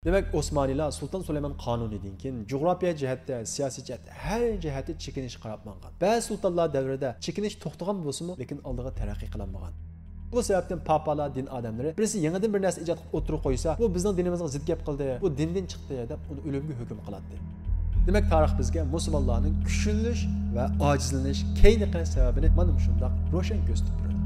Demak, Osmanlılar Sultan Süleyman Qanunidan keyin coğrafiya jihatda, siyosiy jihatda har jihatda chekinish qarab mangan. Ba'zi sultonlar davrida chekinish to'xtagan bo'lsa-mu, lekin oldiga taraqqiy qilinmagan. Bu sebepten papalar, din adamları birisi yangidan bir narsa ijod qilib o'tirib qo'ysa, bu bizning dinimizga zid gap qildi, bu dindan chiqdi deb uni o'limga hukm qiladi. Demak, tarix bizga musulmonlarning kuchsizlanish va ojizlanish keyniqi sababini mana shunday ro'shan ko'rsatib turadi.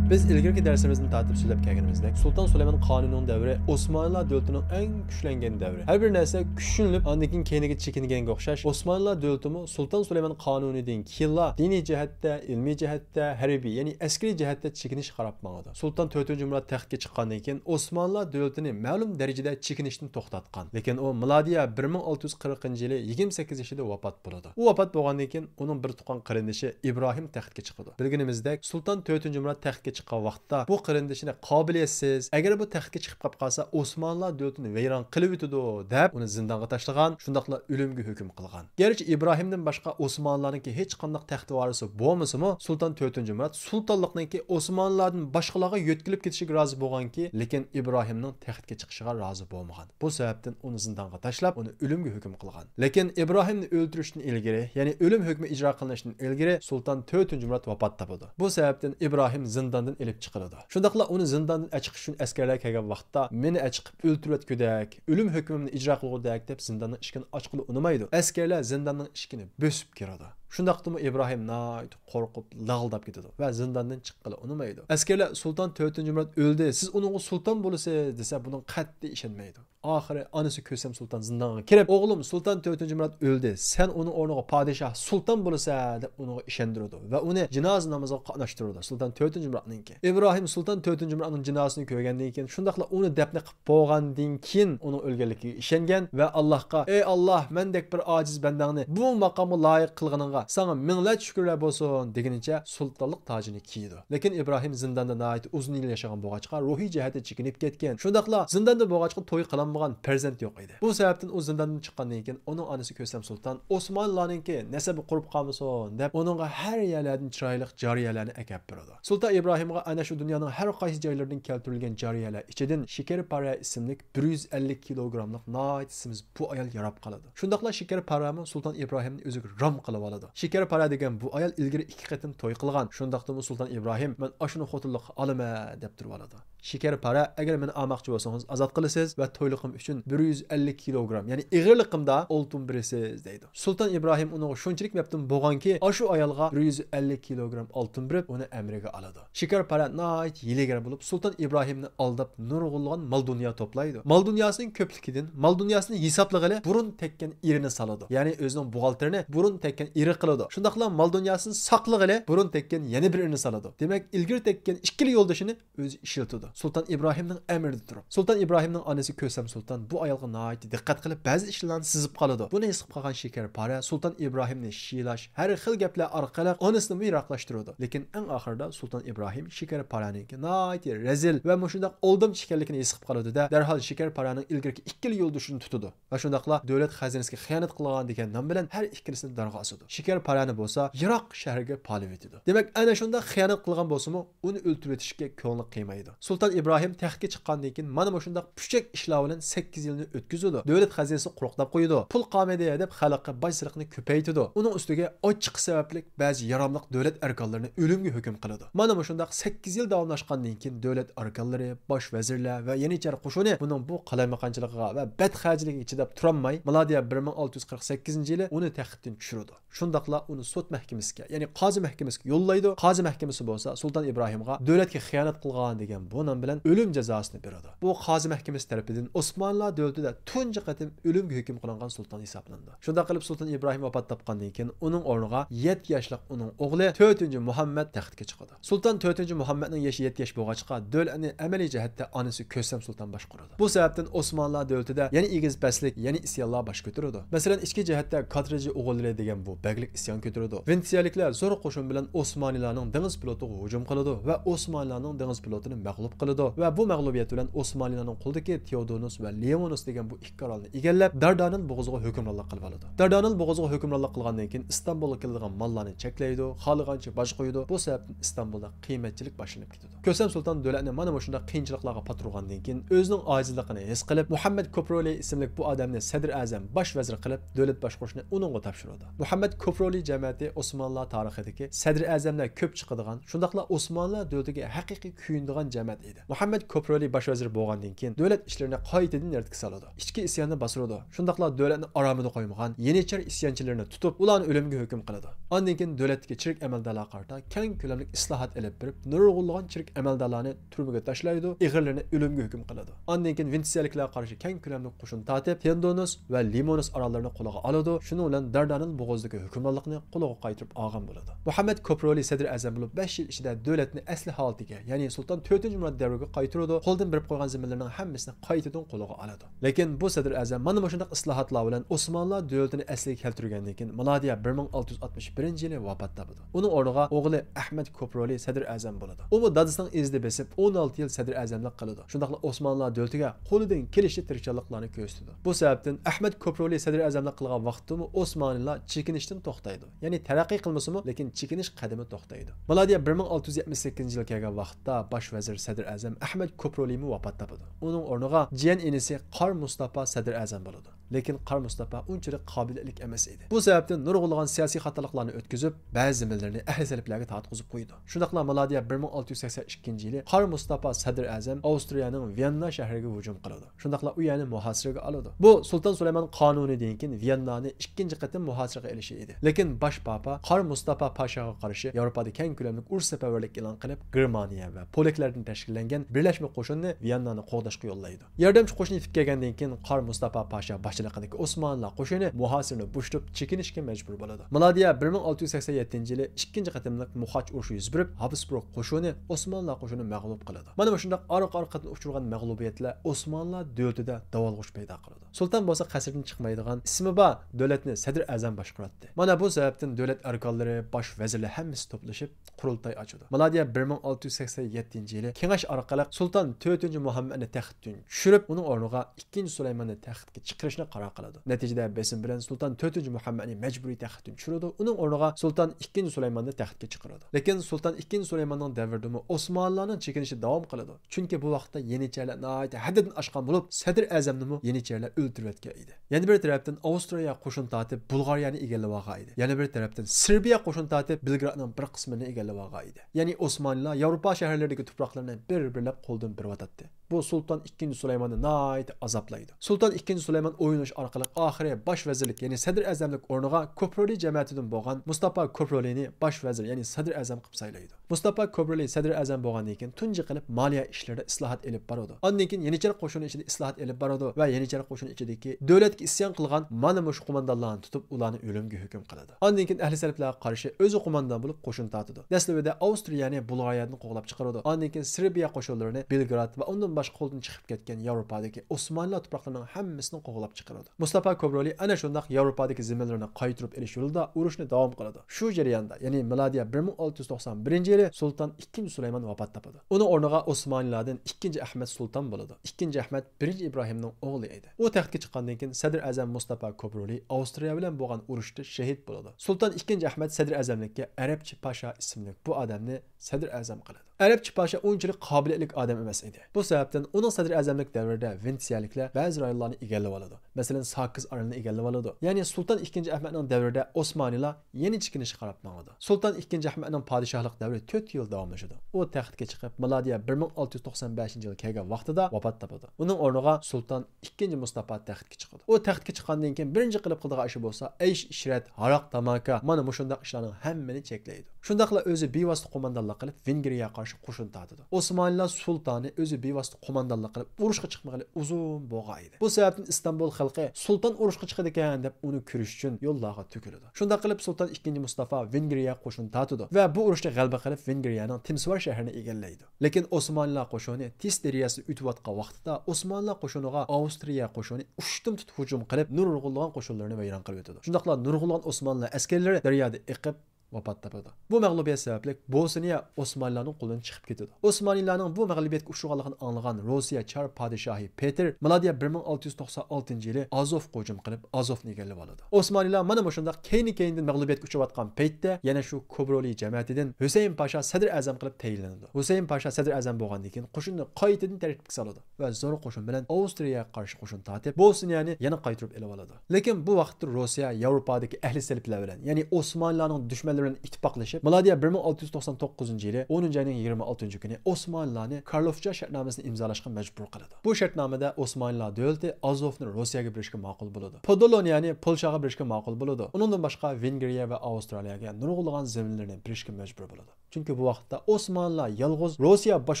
Biz ilgirki dersimizden tatip söylep kelganimizde Sultan Süleyman Qanunining davri Osmanlılar davlatining eng kuchlangan davri. Har bir narsa kuchlanib, andan keyiniga chekinganga o'xshash Osmanlılar davlatimi Sultan Süleyman Qanunidan keyinla diniy jihatda, ilmiy jihatda, harbiy, ya'ni askariy jihatda chekinish qarab mangadi. Sultan 4-Murat taxtga chiqqandan keyin Osmanlılar davlatini ma'lum darajada chekinishni to'xtatgan. Lekin u milodiya 1640-yili 28 yoshida vafot bo'ladi. U vafot bo'lgandan keyin uning bir tuqqan qarindoshi Ibrohim taxtga chiqadi. Bilganimizdek, Sultan 4-Murat taxtga chiqqan vaqtda bu qarindishini qobiliyatsiz, agar bu taxtga chiqib qolsa Osmanlılar davlatini vayron qilib o'tadi deb uni zindonga tashlagan, shundaqla o'limga hukm qilgan. Gerçi İbrahimdan boshqa Osmanlılarningki hech qanday taxt varisi bo'lmasa-mu, Sultan 4-Murat sultonlikningki Osmanlılardan boshqalarga yo'tkilib ketishiga rozi bo'lganki, lekin İbrahimning taxtga chiqishiga rozi bo'lmagan. Bu sababdan uni zindonga tashlab, uni o'limga hukm qilgan. Lekin İbrahimni o'ldirishdan ilgari, ya'ni o'lim hukmi ijro qilinishdan ilgari Sultan 4-Murat vafot topadi. Bu sababdan İbrahim zindondan elib chiqiladi. Shundaqla uni zindondan chiqish uchun askarlar kelgan vaqtda meni chiqib o'ltirayotgudak, o'lim hukmimni ijro qilgudak deb zindonning eshigini ochqili unamaydi. Askarlar zindonning eshigini bo'sib kiradi. Shundaqdimi İbrahim nayt qo'rqib lag'ildab ketadi va zindondan chiqqili unamaydi. Askarlar Sultan 4-Murat o'ldi, siz uning sulton bo'lasiz desa, buning qat'iy ishonmaydi. Oxiri onasi Kösem Sultan zindonga kirib, o'g'lim Sultan 4-Murat o'ldi, sen uning o'rniga podshoh sulton bo'lasan deb uni ishontirdi va uni jinoza namoziga qatnashtirdi. Sultan 4-Muratningki. İbrahim Sultan 4-Muratning jinozasini ko'rgandan keyin, shundaqla uni dafn qilib bo'lgandan keyin uning o'lganligiga ishongan va Allohga: "Ey Alloh, mendek bir ojiz bandangni bu maqomga loyiq qilganingga sana minglab shukrlar bo'lsin" degenicha sultonlik tojini kiydi. Lekin İbrahim zindonda nayt uzun yil yashagan bo'lg'achqa ruhiy jihatda chekinib ketgan. Shundaqla zindonda bo'lg'achqa to'y qilinmagan farzand yo'q edi. Bu sababdan u zindondan chiqqandan keyin uning onasi Kösem Sultan Osmanlılarningki nasabi qurib qolmasin deb uningga har yerlardan chiroyli jariyalarni akab berdi. Sultan İbrahimga ana shu dunyoning har qaysi joylaridan keltirilgan jariyalar ichidan Shekarpara ismli 150 kilogramlik nayt simiz bu ayol yarab qoladi. Shundaqla Shekarparani Sultan İbrahimni o'ziga rom qilib oladi. Shekarpara degan bu ayol ilgari 2 qatim to'y qilgan. Shundaqdimi Sultan İbrahim men ashuni xotinlik olaman deb turib oladi. Shekarpara agar meni almoqchi bo'lsangiz azod qilasiz va to'yliqim uchun 150 kilogram, ya'ni ig'irliqimda oltin berasiz deydi. Sultan İbrahim uni shunchalik mabtun bo'lganki, shu ayolga 150 kilogram oltin berib uni amriga oladi. Shekarpara nayt yiligar bo'lib Sultan İbrahimni aldab nurg'ulg'an mol dunyo to'playdi. Mol dunyosining ko'pligidan mol dunyosini hisoblag'ili burun tekkan irini soladi. Ya'ni o'zining buxgalterini burun tekkan iri qiladi. Shundaqla mol dunyosini saqlag'ili burun tekkan yana bir irini soladi. Demak, ilgari tekkan ikkili yo'ldoshini o'zi ishlatadi. Sultan İbrahimning amrida turib. Sultan İbrahimning onasi Kösem Sultan bu ayolga nayt diqqat qilib ba'zi ishlarni sizib qoladi. Buni his qilgan Shekarpara Sultan İbrahimni shilash, har xil gaplar orqali onasini yiroqlashtirdi. Lekin eng oxirida Sultan İbrahim Shekarparaning nayt rezil va mushundaq oldimchi ekanligini his qilib qoladi da darhol Shekarparaning ilgari ikkili yo'ldoshini tutadi. Va shundaqla davlat xazinasiga xiyonat qilgan degan nom bilan har ikkilisini darg'a osadi. Shekarparani bo'lsa Iroq shahriga palib etdi. Demak, ana shunda xiyonat qilgan bo'lsa-mu, uni o'ltirib etishga ko'ngli qiymaydi. Sultan İbrahim taxtga chiqqandan keyin mana shundaq pushak ishlar bilan 8 yilni o'tkazdi. Davlat xazinasi quruqlab qo'ydi. Pul qomedi deb xalqqa boysilikni ko'paytirdi. Uning ustiga ochiq sababli ba'zi yaramliq davlat arkonlarini o'limga hukm qildi. Mana shundaq 8 yil davomlashgandan keyin davlat arkonlari, bosh vazirlar va yenichar qo'shini buning bu qalamaqanchiligiga va badxajiligiga ichida turolmay, milodiya 1648-yili uni taxtdan tushirdi. Shundaqla uni sud mahkamasiga, ya'ni qozi mahkamasiga yo'llaydi. Qozi mahkamasi bo'lsa Sultan İbrahimga davlatga xiyonat qilgan degan bu nom bilan o'lim jazosini beradi. Bu qozi mahkamasi tarafidan Osmanlılar davlatida tunji qatim o'limga hukm qilingan sulton hisoblandi. Shunda qilib Sultan İbrahim vafot topgandan keyin uning o'rniga 7 yoshli uning o'g'li 4-Muhammad taxtga chiqadi. Sultan 4-Muhammadning yoshi 7 yosh bo'lg'achqa davlatni amaliy jihatda onasi Kösem Sultan boshqaradi. Bu sababdan Osmanlılar davlatida yana egiz paslik, yana isyonlar bosh ko'taradi. Masalan, ichki jihatda Kadriji o'g'illari degan bu bagli egirlik isyon ko'taradi. Ventsiyaliklar zo'r qo'shin bilan Osmoniylarning dengiz flotiga hujum qiladi va Osmoniylarning dengiz flotini mag'lub qiladi va bu mag'lubiyat bilan Osmoniylarning qo'lidagi Teodonus va Leonos degan bu ikki orolni egallab Dardanel bo'g'oziga hukmronlik qilib oladi. Dardanel bo'g'oziga hukmronlik qilgandan keyin Istanbulga keladigan mallarni cheklaydi, xohlagancha boj qo'yadi. Bu sababdan Istanbulda qiymatchilik boshlanib ketadi. Ko'sam sulton davlatni mana shunday qiyinchiliklarga paturgandan keyin o'zining ojizligini his qilib Muhammad Koproli ismli bu odamni sadr azam bosh vazir qilib davlat boshqarishni uningga topshiradi. Muhammad Koproli jamiyati Osmonlar tarixidagi sadr azamlar ko'p chiqadigan, shundaqla Osmonlar davlatiga haqiqiy kuyindigan jamiyat edi. Muhammad Koproli bosh vazir bo'lgandan keyin davlat ishlarini qaytadan yaratib soladi. Ichki isyonni bosiradi. Shundaqla davlatni oromida qo'ymagan yenichar isyonchilarni tutib, ularni o'limga hukm qiladi. Ondan keyin davlatga chirik amaldorlar qarta keng ko'lamli islohot olib berib, nurg'unlagan chirik amaldorlarni turmaga tashlaydi, ig'irlarni o'limga hukm qiladi. Ondan keyin Ventsiyaliklarga qarshi keng ko'lamli qo'shin tatib, Teodonus va Leonos orollarini qo'liga oladi. Shuning bilan Dardanel bo'g'ozidagi hukmronlikni qo'liga qaytirib olgan bo'ladi. Muhammad Koproli sadr azam bo'lib 5 yil ichida davlatni asli holatiga, ya'ni Sultan 4-Murod davriga qaytiradi. Qo'ldan berib qo'ygan zaminlarning hammasini qaytadan qo'liga oladi. Lekin bu sadr azam mana shunday islohotlar bilan Osmonlar davlatini asliga keltirgandan keyin milodiya 1661-yili vafot topadi. Uning o'rniga o'g'li Ahmad Koproli sadr azam bo'ladi. U dadasining izida besib 16 yil sadr azamlik qiladi. Shundaqla Osmonlar davlatiga qo'lidan kelishi tirikchiliklarni ko'rsatdi. Bu sababdan Ahmad Koproli sadr azamlik qilgan vaqtda Osmonlar chekinishdan to'xtaydi. Ya'ni taraqqiy qilmasa-mu, lekin chekinish qadami to'xtaydi. Milodiya 1678-yilga kelgan vaqtda bosh vazir sadr azam Ahmad Koproli vafot topadi. Uning o'rniga jiyan inisi Qor Mustafa sadr azam bo'ladi. Lekin Qor Mustafa unchalik qobillik emas edi. Bu sababdan nurg'unlagan siyosiy xatoliklarni o'tkazib, ba'zi zaminlarni ahli saliblarga tatqizib qo'ydi. Shundaqla milodiya 1682-yili Qor Mustafa sadr azam Avstriyaning Vienna shahriga hujum qiladi. Shundaqla u yana muhosiraga oladi. Bu Sultan Sulaymon qonunidan keyin Viennani ikkinchi qatim muhosiraga elishi edi. Lekin bosh papa Qor Mustafa pashaga qarshi Yevropada keng ko'lamli urush safarbarlik e'lon qilib, Germaniya va Polaklardan tashkillangan birlashma qo'shinni Viennani qo'g'dashga yo'llaydi. Yordamchi qo'shin yetib kelgandan keyin Qor Mustafa pasha boshchiligidagi Osmonlar qo'shini muhosirani bo'shlab chekinishga majbur bo'ladi. Milodiya 1687-yili ikkinchi qatimliq Muhach urushi yuz berib, Habsburg qo'shini Osmonlar qo'shini mag'lub qiladi. Mana shunday orqa-orqadan uchirgan mag'lubiyatlar Osmonlar davlatida davolg'ush paydo qiladi. Sulton bo'lsa qasrdan chiqmaydigan ismi bor davlatni sadr azam boshqaradi. Mana bu sababdan davlat arkonlari, bosh vazirlar hammasi to'plashib qurultoy ochadi. Milodiya 1687-yili kengash orqali Sulton 4-Muhammadni taxtdan tushirib, uning o'rniga 2-Sulaymonni taxtga chiqarishni qaror qiladi. Natijada besim bilan Sulton 4-Muhammadni majburiy taxtdan tushiradi. Uning o'rniga Sulton 2-Sulaymonni taxtga chiqaradi. Lekin Sulton 2-Sulaymonning davrida Osmonlarning chekinishi davom qiladi. Chunki bu vaqtda yenichalar nihoyat haddan oshgan bo'lib, sadr azamni yenichalar o'ltirayotgan edi. Yana bir tarafdan Avstriya qo'shin tatib Bulg'ariyani egallab olgan edi. Yana bir tarafdan Serbiya qo'shin tatib Belgradning bir qismini egallab olgan edi. Ya'ni Osmonlar Yevropa shaharlaridagi tuproqlarni bir-birlab qo'ldan berib o'tadi. Bu Sultan 2-Sulaymonni nihoyat azoblaydi. Sultan 2-Sulaymon o'yinish orqali oxiri bosh vazirlik, ya'ni sadr azamlik o'rniga Koproli jamiyatidan bo'lgan Mustafa Koprolini bosh vazir, ya'ni sadr azam qilib saylaydi. Mustafa Koproli sadr azam bo'lgandan keyin tunji qilib moliya ishlarida islohot olib boradi. Ondan keyin yenichar qo'shini ichida islohot olib boradi va yenichar qo'shin ichidagi davlatga isyon qilgan mana shu qo'mondonlarni tutib, ularni o'limga hukm qiladi. Ondan keyin ahli saliblarga qarshi o'zi qo'mondon bo'lib qo'shin tatidi. Dastlabida Avstriyani Bulg'ariyani qo'g'lab chiqaradi. Ondan keyin Serbiya qo'shinlarini Belgrad va undan boshqa qo'ldan chiqib ketgan Yevropadagi Osmonlar tuproqlarining hammasini qo'g'lab chiqaradi. Mustafa Koproli ana shundaq Yevropadagi zaminlarni qaytirib olish yo'lida urushni davom qiladi. Shu jarayonda, ya'ni milodiya 1691-yili Sultan 2-Sulaymon vafot topadi. Uning o'rniga Osmonlardan 2-Ahmad sulton bo'ladi. 2-Ahmad 1-Ibrohimning o'g'li edi. U taxtga chiqqandan keyin sadr azam Mustafa Koproli Avstriya bilan bo'lgan urushda shahid bo'ladi. Sultan 2-Ahmad sadr azamlikka Arabchi pasha ismli bu odamni sadr azam qiladi. Arabchi pasha unchalik qobiliyatli odam emas edi. Bu sababdan uning sadr azamlik davrida Ventsiyaliklar ba'zi rayonlarni egallab oladi. Masalan, Sakiz orolini egallab oladi. Ya'ni Sultan 2-Ahmadning davrida Osmoniylar yeni chekinish qarab mangadi. Sultan 2-Ahmadning podshohlik davri 4 yil davomlashadi. U taxtga chiqib, milodiya 1695-yilga kelgan vaqtida vafot topadi. Uning o'rniga Sultan 2-Mustafa taxtga chiqadi. U taxtga chiqqandan keyin birinchi qilib qildigan ishi bo'lsa, aysh ishrat, haroq tamaka, mana shunday ishlarning hammani cheklaydi. Shundaqla o'zi bevosita qo'mondonlik qilib Vengriyaga qarshi qo'shin tatidi. Osmoniylar sultoni o'zi bevosita qo'mondonlik qilib urushga chiqmagali uzun bo'lgan edi. Bu sababdan Istanbul xalqi sulton urushga chiqadi ekan deb uni ko'rish uchun yo'llarga to'kiladi. Shunday qilib sulton 2. Mustafa Vengriya qo'shin tatidi va bu urushda g'alaba qilib Vengriyaning Timsvar shahrini egallaydi. Lekin Osmonlar qo'shini Tis deryasi o'tayotgan vaqtida Osmonlar qo'shiniga Avstriya qo'shini ushtum tut hujum qilib nurg'ulg'an qo'shinlarni vayron qilib o'tadi. Shundaqla nurg'ulg'an Osmonlar askarlari daryoda eqib vafot topadi. Bu mag'lubiyat sababli Bosniya Osmonlarning qo'lidan chiqib ketadi. Osmonlarning bu mag'lubiyatga uchraganligini anglagan Rossiya Char podshohi Peter Milodiya 1696-yili Azov hujum qilib Azovni egallab oladi. Osmonlar mana shunday keyin-keyindan mag'lubiyatga uchrayotgan paytda yana shu Kobroli jamiyatidan Husayn Pasha sadr azam qilib tayinlanadi. Husayn Pasha sadr azam bo'lgandan keyin qo'shinni qaytadan tartibga soladi va zo'r qo'shin bilan Avstriyaga qarshi qo'shin tatib Bosniyani yana qaytarib olib oladi. Lekin bu vaqtda Rossiya Yevropadagi ahli saliblar bilan, ya'ni Osmonlarning dushmanlari bilan ittifoqlashib, Milodiya 1699-yili 10-oyning 26-kuni Osmonlarni Karlofcha shartnomasini imzolashga majbur qiladi. Bu shartnomada Osmonlar davlati Azovni Rossiyaga berishga ma'qul bo'ladi. Podoloniyani Polshaga berishga ma'qul bo'ladi. Undan boshqa Vengriya va Avstraliyaga nurg'ulg'an zaminlarni berishga majbur bo'ladi. Chunki bu vaqtda Osmonlar yolg'iz Rossiya bosh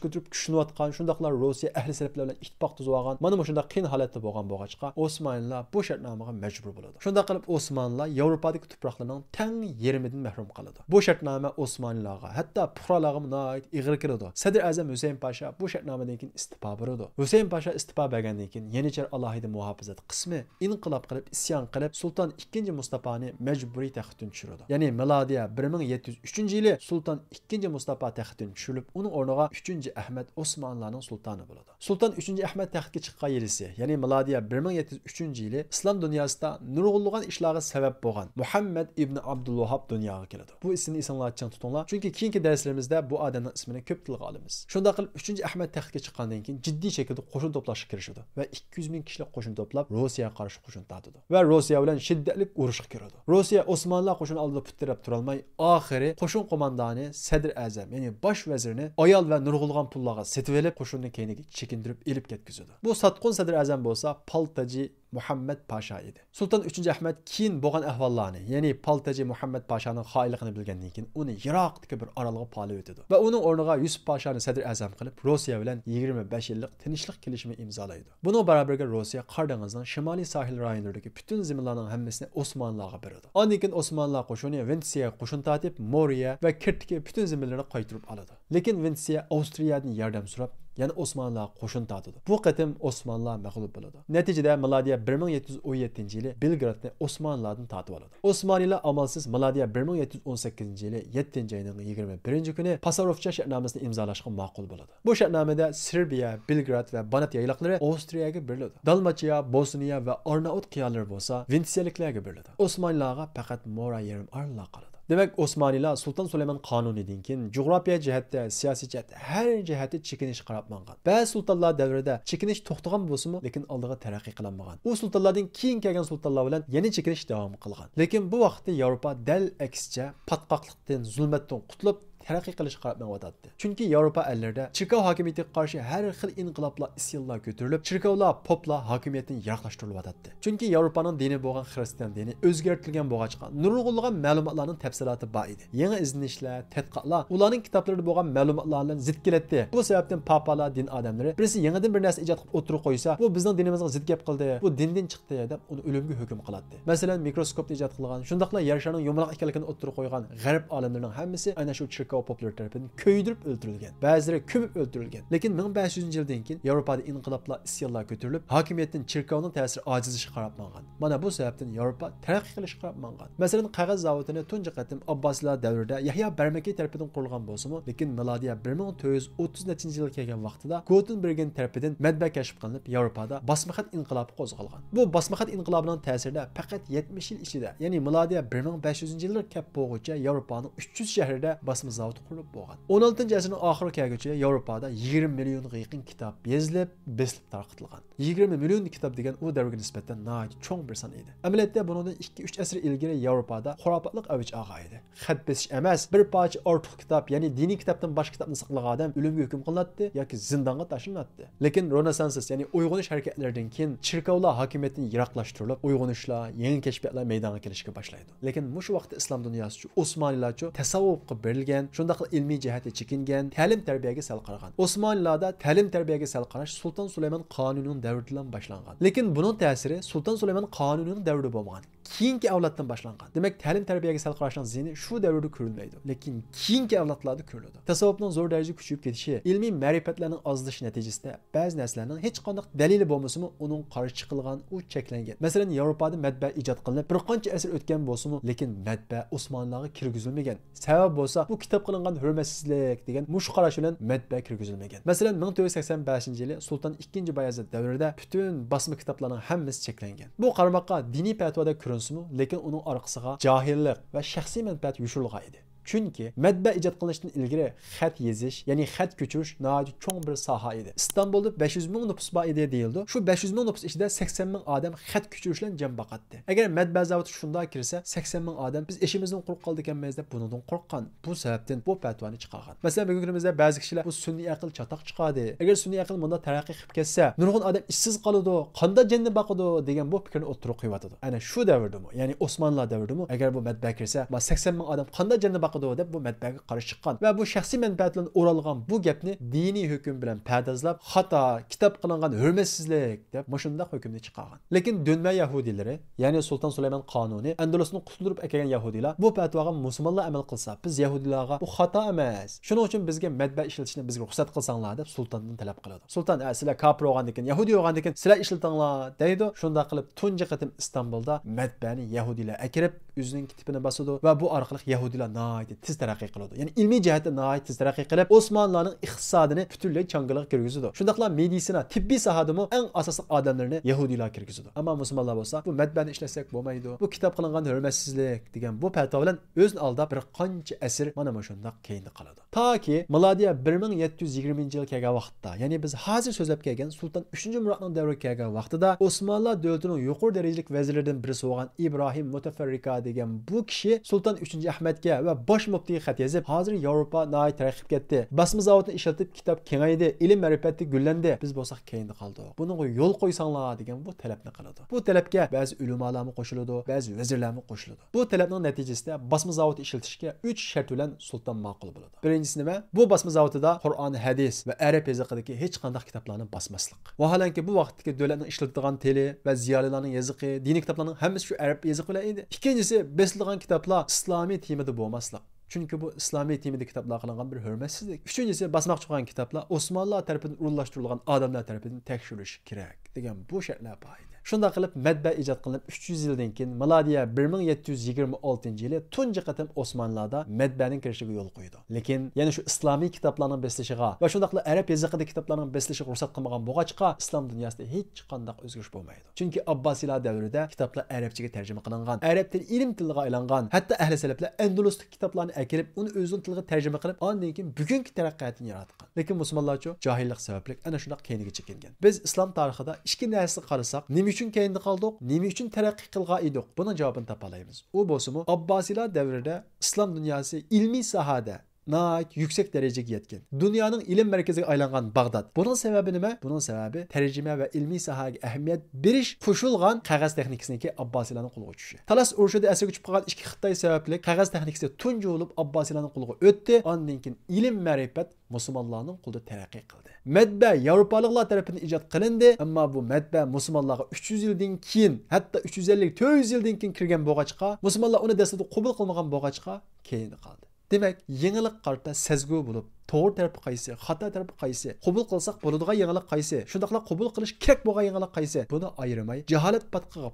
ko'tarib kuchlanayotgan, shundaqlar Rossiya ahli saliblar bilan ittifoq tuzib olgan, mana shunday qiyin holatda bo'lgan bo'lg'achqa Osmonlar bu shartnomaga majbur bo'ladi. Shunday qilib Osmonlar Yevropadagi tuproqlarning tang yarmidan mahrum qoladi. Bu shartnoma Osmonlarga, hatto puhralarga nihoyat ig'ir keladi. Sadr azam Husayn Pasha bu shartnomadan keyin istifa beradi. Husayn Pasha istifa bergandan keyin Yenichar alohida muhofazat qismi inqilob qilib isyon qilib Sulton 2. Mustafani majburiy taxtdan tushiradi. Ya'ni Milodiya 1703-yili Sulton 2. Mustafa taxtdan tushirilib, uning o'rniga 3. Ahmad Osmonlarning sultoni bo'ladi. Sulton 3. Ahmad taxtga chiqqan yilisi, ya'ni Milodiya 1703-yili islom dunyosida nurg'ulg'an ishlarga sabab bo'lgan Muhammad ibn Abdulvahhab dunyoga keladi. Bu ismini esingizda chang tutinglar, chunki keyingi darslarimizda bu odamning ismini ko'p tilga olamiz. Shunday qilib 3. Ahmad taxtga chiqqandan keyin jiddiy shaklda qo'shin to'plashga kirishdi va 200 ming kishilik qo'shin to'plab Rossiyaga qarshi qo'shin tatidi va Rossiya bilan shiddatli urushga kiradi. Rossiya Osmonlar qo'shini oldida putirab turolmay, oxiri qo'shin qo'mondoni Sadr azam, ya'ni bosh vazirni ayol va nurg'ulg'an pullarga setib olib, qo'shinni keyiniga chekindirib elib ketkizadi. Bu satqun Sadr azam bo'lsa Paltaji Muhammad Pasha edi. Sulton 3. Ahmad keyin bo'lgan ahvollarni, ya'ni Paltaji Muhammad Pashaning xoinligini bilgandan keyin uni Iroqdagi bir orolga palib o'tadi va uning o'rniga Yusuf Pashani sadr azam qilib Rossiya bilan 25 yillik tinchlik kelishimi imzolaydi. Buning barabarga Rossiya Qor dengizining shimoliy sohil rayonlaridagi butun zaminlarning hammasini Osmonlarga beradi. Ondan keyin Osmonlar qo'shini Ventsiyaga qo'shin tatib Moriya va Kirtga butun zaminlarni qaytarib oladi. Lekin Ventsiya Avstriyadan yordam so'rab yana Osmonlar qo'shin tatidi. Bu qatim Osmonlar mag'lub bo'ladi. Natijada Milodiya 1717-yili Belgradni Osmonlardan tatib oladi. Osmoniylar amalsiz Milodiya 1718-yili 7-oyning 21-kuni Pasarovcha shartnomasini imzolashga ma'qul bo'ladi. Bu shartnomada Serbiya, Belgrad va Banat yayloqlari Avstriyaga beriladi. Dalmachiya, Bosniya va Arnaut qiyalari bo'lsa Ventsiyaliklarga beriladi. Osmonlarga faqat Mora yarim orollar qoladi. Demek Osmanlılar Sultan Süleyman Kanuni'den keyin coğrafya cihette, siyasi cihette her cihette çekiniş qarapmangan. Bazı sultanlar devrede çekiniş to'xtagan bo'lsa-mu, lekin oldiga taraqqiy qilinmagan. U sultanlardan keyin kelgan sultanlar bilan yana çekiniş davom qilgan. Lekin bu vaqtda Yevropa dal aksicha patqoqlikdan, zulmatdan qutulib taraqqiy qilish qarapmayotdi. Chunki Yevropa ellərdə Çirkov hakimiyyətinə qarşı hər xil inqilablar, isyonlar götürülüb, Çirkovlar, poplar hakimiyyətini yaraqlaşdırılıbatdı. Çünki Yevropanın dini bo'lgan xristian dini o'zgartirilgan bo'lg'achqa, nurg'ulg'an ma'lumotlarning tafsiloti bor edi. Yangi izlanishlar, tadqiqotlar ularning kitoblarida bo'lgan ma'lumotlar bilan zid keladi. Bu sababdan papalar, din odamlari birisi yangidan bir narsa ijod qilib o'tirib qo'ysa, bu bizning dinimizga zid gap qildi, bu dindan chiqdi deb uni o'limga hukm qiladi. Masalan, mikroskopni ijod qilgan, shundaqla yer sharining yumaloq ekanligini o'tirib qo'ygan g'arb olimlarining hammasi ana shu Çirkov poplar tarafından köydürüp öldürülgen. Bazıları kömüp öldürülgen. Lekin 1500 yıldan keyin Yevropada inqilablar, isyonlar götürülüp, hakimiyetin Çirkovning ta'siri ojizlishi qarapmangan. Mana bu sababdan Yevropa taraqqiy qilish qarapmangan. Masalan, qog'oz zavodini tunji qatim Abboslar davrida Yahya Barmakay tarafidan qurilgan bo'lsa-mu, lekin milodiya 1430-yilga kelgan vaqtida Gutenberg tarafidan matbaa kashf qilinib, Yevropada basmaxat inqilobi qo'zg'algan. Bu basmaxat inqilobining ta'sirida faqat 70 yil ichida, ya'ni milodiya 1500-yillar kap bo'lguncha Yevropaning 300 shahrida basma zavod qurilib bo'lgan. 16-asrning oxiriga kelguncha Yevropada 20 millionga yaqin kitob yozilib, beslib tarqatilgan. 20 million kitob degan u davrga nisbatan nihoyat cho'ng bir son edi. Amaliyotda bundan 2-3 asr ilgari Yevropada xurofotlik avj olgan edi. Xat besish emas, bir parcha ortiq kitob, ya'ni diniy kitobdan boshqa kitobni saqlagan odam o'limga hukm qilinadi yoki zindonga tashlanadi. Lekin Rönesans, ya'ni uyg'onish harakatlaridan keyin Çirkovlar hakimiyatini yiroqlashtirilib, uyg'onishlar, yangi kashfiyotlar maydonga kelishga boshlaydi. Lekin mush vaqtda islom dunyosi Osmoniylarcha tasavvufga berilgan shundaq ilmiy jihati chekingan, ta'lim tarbiyaga sal qaragan. Osmonlarda ta'lim tarbiyaga sal qarash Sulton Sulaymon qonunining davridan boshlangan. Lekin buning ta'siri Sulton Sulaymon qonunining davri bo'lmagan. Keyingi avloddan boshlangan. Demak, ta'lim tarbiyaga sal qarashning ziyni shu davrda ko'rilmaydi, lekin keyingi avlodlarda ko'riladi. Tasavvufning zo'r darajada kuchayib ketishi, ilmiy ma'rifatlarning ozlishi natijasida ba'zi narsalarning hech qanday dalili bo'lmasa-mu, uning qarshi chiqilgan, u cheklangan. Masalan, Yevropada matbaa ijod qilinib, bir qancha asr o'tgan bo'lsa-mu, lekin matbaa Osmonlarga kirgizilmagan. Sabab bo'lsa, bu kitob qilingan hurmatsizlik degan mush qarash bilan matbaa kirgizilmagan. Masalan, 1485-yili Sulton 2 Bayazid davrida butun bosma kitoblarning hammasi cheklangan. Bu qarmoqqa diniy fatvoda ko'rinsa-mu, lekin uning orqasiga jahillik va shaxsiy manfaat yushirilgan edi. Chunki matbaa ijod qilinishdan ilgari xat yozish, ya'ni xat ko'chirish nihoyat cho'ng bir soha edi. İstanbulda 500 ming nüfus bor edi deyildi. Shu 500 ming nüfus ichida 80 ming odam xat ko'chirish bilan jam boqatdi. Agar matbaa zavodi shunda kirsa, 80 ming odam biz ishimizdan qo'rqib qoldik ekanmiz deb bundan qo'rqqan. Bu sababdan bu fatvoni chiqargan. Masalan, bugungi kunimizda ba'zi kishilar bu sun'iy aql chatoq chiqadi. Agar sun'iy aql bunda taraqqiy qilib ketsa, nurg'un odam ishsiz qoladi, qanday jannat boqadi degan bu fikrni o'ttirib qo'yatadi. Ana shu davrdami, ya'ni Osmonlar davridami, agar bu matbaa kirsa, 80 ming odam qanday jannat boqadi deb bu matbaaga qarshi chiqqan va bu shaxsiy manfaat bilan o'ralgan bu gapni diniy hukm bilan pardozlab, xato, kitob qilingan hurmatsizlik deb mushundaq hukmni chiqargan. Lekin dunyo yahudilari, ya'ni Sulton Sulaymon qonuni Andalusni qutulib kelgan yahudilar bu fatvoga musulmonlar amal qilsa, biz yahudilarga bu xato emas. Shuning uchun bizga matbaa ishlatishni bizga ruxsat qilsanglar deb sultondan talab qiladi. Sulton, sizlar kafir bo'lgandan keyin, yahudi bo'lgandan keyin sizlar ishlatinglar deydi. Shunda qilib tunji qatim Istanbulda matbaani yahudilar akirib o'zining kitobini bosadi va bu orqali yahudilar nihoyat tez taraqqiy qiladi. Ya'ni ilmiy jihatdan nihoyat tez taraqqiy qilib, Osmonlarning iqtisodini butunlay changalarga kirgizadi. Shundaqla meditsina, tibbiy sohadami eng asosiy odamlarni yahudilar kirgizadi. Ammo musulmonlar bo'lsa, bu matbaani ishlasak bo'lmaydi. Bu kitob qilingan hurmatsizlik degan bu fatvo bilan o'zini aldab bir qancha asr mana shundaq keyinda qoladi. Toki milodiya 1720-yil kelgan vaqtda, ya'ni biz hozir so'zlab kelgan Sulton 3-Murodning davri kelgan vaqtida Osmonlar davlatining yuqori darajalik vazirlaridan birisi bo'lgan Ibrohim Mutafarrika degan bu kishi Sulton 3-Ahmadga va bosh muftiga xat yozib, hozir Yevropa nihoyat taraqqi ketdi. Basma zavodini ishlatib kitob kengaydi, ilm ma'rifatni gullandi. Biz bo'lsak keyinda qoldik. Bunga yo'l qo'ysanglar degan bu talabni qiladi. Bu talabga ba'zi ulamolarmi qo'shiladi, ba'zi vazirlarmi qo'shiladi. Bu talabning natijasida basma zavodi ishlatishga 3 shart bilan sulton ma'qul bo'ladi. Birinchisi nima? Bu basma zavodida Qur'on, hadis va arab yoziqidagi hech qanday kitoblarni basmaslik. Vaholanki bu vaqtdagi davlatning ishlatadigan tili va ziyolilarning yoziqi, diniy kitoblarning hammasi shu arab yoziqi bilan edi. Ikkinchisi, besilgan kitoblar islomiy temada bo'lmaslik. Chunki bu islomiy temada kitoblar qilingan bir hurmatsizlik. Uchinchisi, basmoqchi bo'lgan kitoblar Osmonlar tomonidan o'rinlashtirilgan odamlar tomonidan tekshirilishi kerak degan bu shartlar bor edi. Shunda qilib matbaa ijod qilinib 300 yildan keyin milodiya 1726-yili tunji qatim Osmonlarda matbaaning kirishiga yo'l qo'ydi. Lekin yana shu islomiy kitoblarning beslishiga va shundaqla arab yoziqidagi kitoblarning beslishiga ruxsat qilmagan bo'lg'achqa islom dunyosida hech qanday o'zgarish bo'lmaydi. Chunki Abbosiylar davrida kitoblar arabchaga tarjima qilingan, arab tili ilm tiliga aylangan, hatto ahli salaflar andaluslik kitoblarni akirib, uni o'zining tiliga tarjima qilib, ondan keyin bugungi taraqqiyotni yaratgan. Lekin musulmonlarcha jahillik sababli ana shunday keyinga chekingan. Biz islom tarixida ikki narsaga qarasak, nima uchun keyinda qoldik, nima uchun taraqqiy qilgan edik? Buning javobini topa olamiz. U bo'lsa-mu Abbosiylar davrida islom dunyosi ilmiy sohada nihoyat yuksak darajaga yetgan. Dunyoning ilm markaziga aylangan Bag'dod. Buning sababi nima? Buning sababi tarjima va ilmiy sohaga ahamiyat berish qo'shilgan qog'oz texnikasiniki Abbosiylarning qo'liga tushishi. Talas urushida asirga tushib qolgan ikki Xitoy sababli qog'oz texnikasi tunji bo'lib Abbosiylarning qo'liga o'tdi. Ondan keyin ilm ma'rifat musulmonlarning qo'lida taraqqiy qildi. Matbaa Yevropaliklar tomonidan ijod qilindi, ammo bu matbaa musulmonlarga 300 yildan keyin, hatto 350-400 yildan keyin kirgan bo'lg'achqa, musulmonlar uni dastlabda qabul qilmagan bo'lg'achqa keyinda qoldi. Demak, yangilik qarta sezgu bo'lib, to'g'ri tarafi qaysi, xato tarafi qaysi, qabul qilsak bo'ladigan yangilik qaysi, shundaqla qabul qilish kerak bo'lgan yangilik qaysi, buni ayirmay jaholat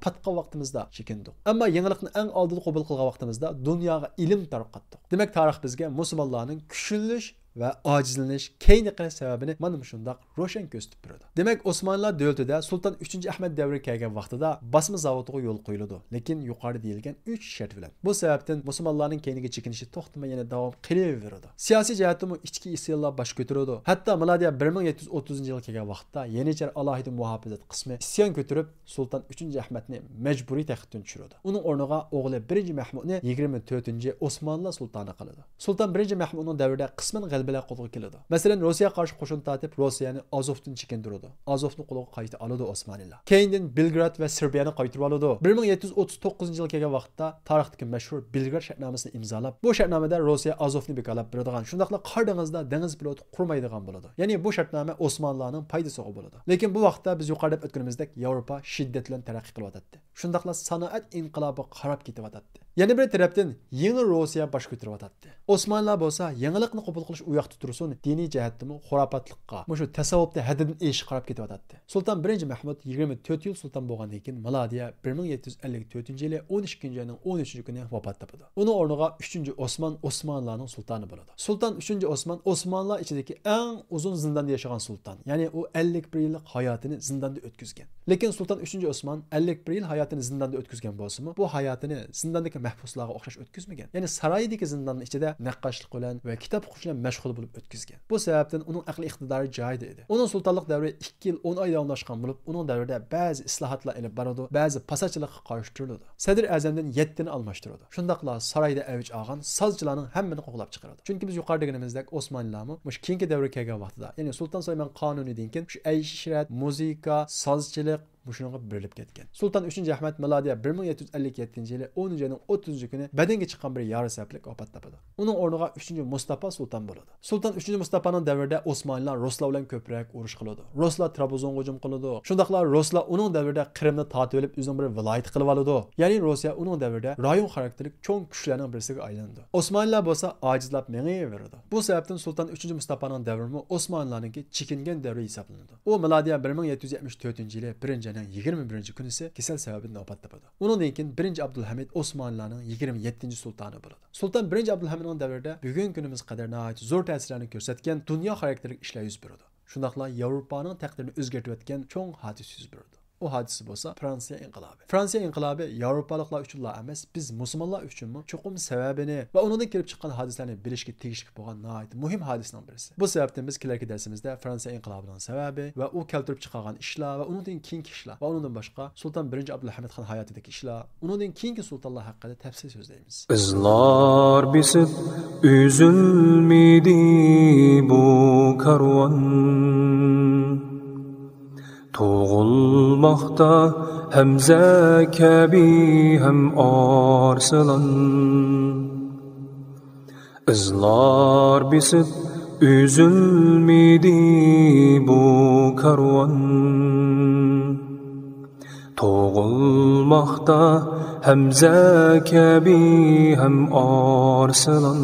patqa vaqtimizda chekindik. Ammo yangilikni eng oldin qabul qilgan vaqtimizda dunyoga ilm tarqatdik. Demak, tarix bizga musulmonlarning kuchlanish va ojizlanish keyingi sababini mana shundoq ro'shan ko'rsatib beradi. Demak, Osmonlar davlatida Sulton 3-Ahmad davri kelgan vaqtida basma zavodiga yo'l qo'yildi, lekin yuqorida deyilgan 3 shart bilan. Bu sababdan musulmonlarning keyingi chekinishi to'xtamay yana davom qilaveradi. Siyosiy jihatdan ichki isyonlar bosh ko'taradi. Hatto milodiya 1730-yil kelgan vaqtda Yenichar alohida muhofazat qismi isyon ko'tarib Sulton 3-Ahmadni majburiy taxtdan tushiradi. Uning o'rniga o'g'li 1-Mahmudni 24-Osmonlar sultoni qiladi. Sulton 1-Mahmudning davrida qisman g'alabalar qo'lga keladi. Masalan, Rossiya qarshi qo'shin tatib Rossiyani Azovdan chekintirdi. Azovni qo'lga qayta oladi Osmanlılar. Keyindan Belgrad va Serbiyani qaytarib oladi. 1739-yilga kelgan vaqtda tarixdagi mashhur Belgrad shartnomasini imzolab, bu shartnomada Rossiya Azovni bekalab beradigan, shundaqla Qor dengizida dengiz piloti qurmaydigan bo'ladi. Ya'ni bu shartnoma Osmanlılarning foydasiga bo'ladi. Lekin bu vaqtda biz yuqorida o'tganimizdek Yevropa shiddat bilan taraqqiy qilyotdi. Shundaqla sanoat inqilobi qarab ketyotdi. Yana bir tarafdan yangi Rossiya bosh ko'taryotdi. Osmanlılar bo'lsa, yangilikni qabul qilish u yoqda tursin, diniy jihatdan xurofotlikqa, shu tasavvufda haddidan esh qarab ketyotdi. Sultan 1-Mahmud 24 yil sultan bo'lgandan keyin milodiya 1754-yili 12-oyning 13-kuni vafot topdi. Uning o'rniga 3-Osman Osmanlılarning sultoni bo'ladi. Sultan 3-Osman Osmanlılar ichidagi eng uzun zindonda yashagan sultan. Ya'ni u 51 yillik hayotini zindonda o'tkazgan. Lekin Sultan 3-Osman 51 yil hayotini zindonda o'tkazgan bo'lsa-mu, bu hayotini zindondagi mahbuslarga o'xshash o'tkazmagan. Ya'ni saroydagi zindonning ichida naqqoshlik bilan va kitob o'qish bilan mashg'ul bo'lib o'tkazgan. Bu sababdan uning aqli iqtidori joyida edi. Uning sultonlik davri 2 yil 10 oy davomlashgan bo'lib, uning davrida ba'zi islohotlar ilib boradi, ba'zi pasachilikqa qarshi turiladi. Sadr Azamdan 7 ni almashtiradi. Shundaqla saroyda avj olgan sozchilarning hammani qo'g'lab chiqaradi. Chunki biz yuqorida deganimizdek Osmanlılarmi mush keyingi davrga kelgan vaqtida, ya'ni Sultan Süleyman qonunidan keyin shu aysh-ishrat, muzika, sozchilik Muşunga berilib ketgan. Sultan 3-Ahmad milodiya 1757-yili 10-oyning 30-kuni badanga chiqqan bir yori sababli vafot topadi. Uning o'rniga 3-Mustafa sultan bo'ladi. Sultan 3-Mustafaning davrida Osmanlılar Ruslar bilan ko'proq urush qiladi. Ruslar Trabzonga hujum qiladi. Shundaqla Ruslar uning davrida Qrimni tortib olib o'zining bir viloyat qilib oladi. Ya'ni Rossiya uning davrida rayon xarakterlik cho'ng kuchlarning birisiga aylandi. Osmanlılar bo'lsa ojizlab mengayverdi. Bu sababdan Sultan 3-Mustafaning davrimi Osmanlılarningki chekingan davri hisoblanadi. U milodiya 1774-yili 21-kuni ise kasal sababidan vafot topadi. Undan keyin 1-Abdulhamid Osmanlılarning 27-sultoni bo'ladi. Sultan 1-Abdulhamidning davrida bugungi kunimiz qadar nihoyat zo'r ta'sirlarni ko'rsatgan dunyo xarakterlik ishlar yuz beradi. Shundaqla Yevropaning taqdirini o'zgartirayotgan cho'ng hodisa yuz beradi. O hadisi bo'lsa Fransiya inqilobi. Fransiya inqilobi Yevropaliklar uchunla emas, biz musulmonlar uchunmi cho'qim sababini va undan kelib chiqqan hodisalarni bilishga tegishli bo'lgan nihoyat muhim hodisaning birisi. Bu sababdan biz kelarki darsimizda Fransiya inqilobining sababi va u keltirib chiqqan ishlar va undan keyingi ishlar va undan boshqa Sultan 1-Abdulhamid xon hayotidagi ishlar, undan keyingi sultonlar haqida tafsil so'zlaymiz. Izlar bisib üzülmedi bu karvan. Toğulmakta Hemze Kebi hem Arslan. Izlar bisip üzülmedi bu karvan. Toğulmakta Hemze Kebi hem Arslan.